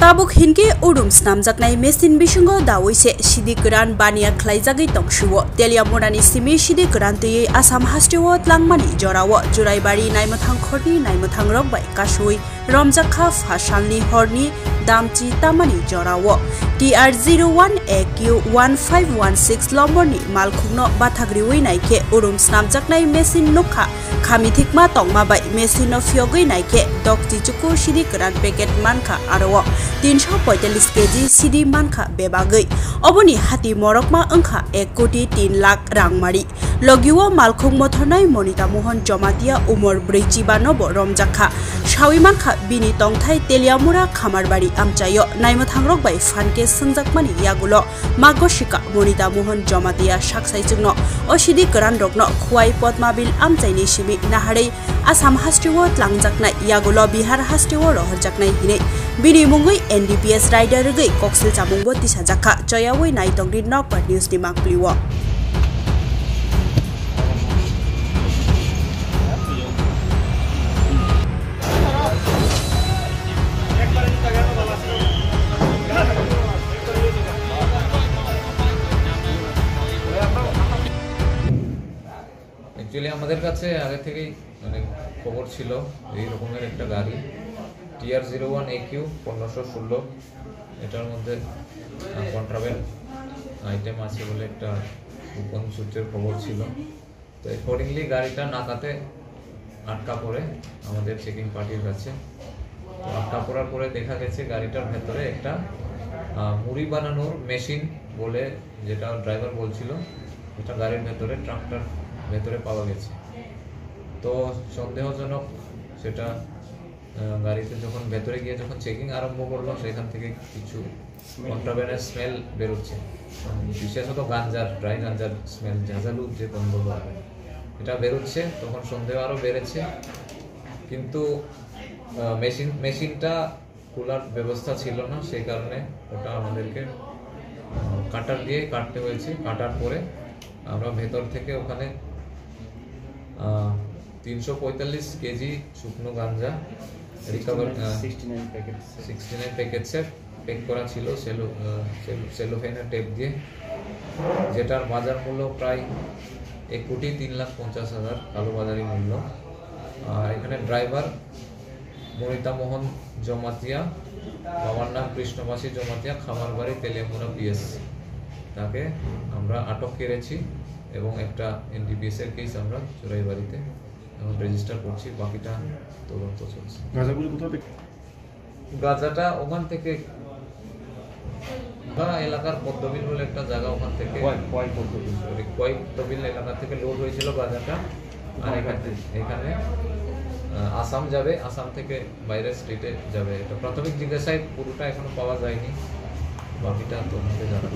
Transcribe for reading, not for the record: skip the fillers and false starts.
Tabuk hinke urum snamjaknai mesin bisingo dawoise sidi goran bania khlaijagui tongsuo Teliamurani simi sidi goran tui Assam hasteo tlangmani jorawo Juraibari naimathang khorni naimathang rokbai kasui Romjakha phasalni horni damchi tamani jorawo TR01AQ1516 lomborni malkhungno bathagriwi naike urum snamjaknai mesin nokha khamithikma tongma bai mesin no fiogui naike dokti chuku sidi goran packet mankha aro 345 kg CD mankha bebagui oboni hati morokma angkha 1 koti 3 lakh rangmari logiwo malkhung mothornai Monita Mohan Jomatia umor breichiba nobo romjakha shawi mankha bini tongthai Teliamura khamarbari amchayo naimothangrok bai fanke sungjakmani yagulo magoshika Monita Mohan Jomatia saksai chungno osidi goran rokno khuai potmabil amchaini simi naharei Assam hasteo tlangjaknai yagulo Bihar hasteo rohorjaknai hine bini mungui NDPS rider gei koksil chamungbo tisajaka joyawoi naitongri nok news ni makpliwo actually আমাদের কাছে আগে থেকেই মানে খবর ছিল এই রকমের একটা গাড়ি TR01AQ1516 এটার মধ্যে কন্ট্রাব্যান্ড আইটেম আছে বলে একটা গোপন সূত্রের খবর ছিল তো অ্যাকর্ডিংলি গাড়িটা নাকাতে আটকা পড়ে আমাদের চেকিং পার্টির কাছে তো আটকা পড়ার পরে দেখা গেছে গাড়িটার ভেতরে একটা মুড়ি বানানোর মেশিন বলে যেটা ড্রাইভার বলছিল এটা গাড়ির ভেতরে ট্রাক্টর ভেতরে পাওয়া গেছে তো সন্দেহজনক সেটা গাড়িতে যখন ভেতরে গিয়ে যখন চেকিং আরম্ভ করলো সেখান থেকে কিছু কন্ট্রাব্যান্ডের স্মেল বেরোচ্ছে বিশেষত গাঞ্জার ড্রাই গাঞ্জার স্মেল ঝাঁঝালু যে গন্ধ এটা বেরোচ্ছে তখন সন্দেহ আরও বেড়েছে কিন্তু মেশিনটা খোলার ব্যবস্থা ছিল না সেই কারণে ওটা আমাদেরকে কাটার দিয়ে কাটতে হয়েছে কাটার পরে আমরা ভেতর থেকে ওখানে 345 কেজি শুকনো গাঞ্জা রিকভার 69 প্যাকেটসের প্যাক করা ছিল সেলোফেনের টেপ দিয়ে যেটার বাজার মূল্য প্রায় 1,03,50,000 কালোবাজারি মূল্য আর এখানে ড্রাইভার মনিতা মোহন জমাতিয়া বাবার নাম কৃষ্ণবাসী জমাতিয়া খামারবাড়ি তেলিয়ামুড়া পিএস তাকে আমরা আটক করেছি এবং একটা এনডিপিএস এর কেস আমরা চোরাইবাড়িতে এখন রেজিস্টার করছি বাকিটা তদন্ত চলছে গাঁজাগুলো কোথা থেকে গাঁজাটা ওখান থেকে এলাকার পদ্মবিল বলে একটা জায়গা ওখান থেকে পদ্মবিল এলাকা থেকে লোড হয়েছিল গাঁজাটা আর এখানে আসাম যাবে আসাম থেকে বাইরের স্টেটে যাবে এটা প্রাথমিক জিজ্ঞাসায় পুরোটা এখনো পাওয়া যায়নি বাকিটা তদন্তে জানা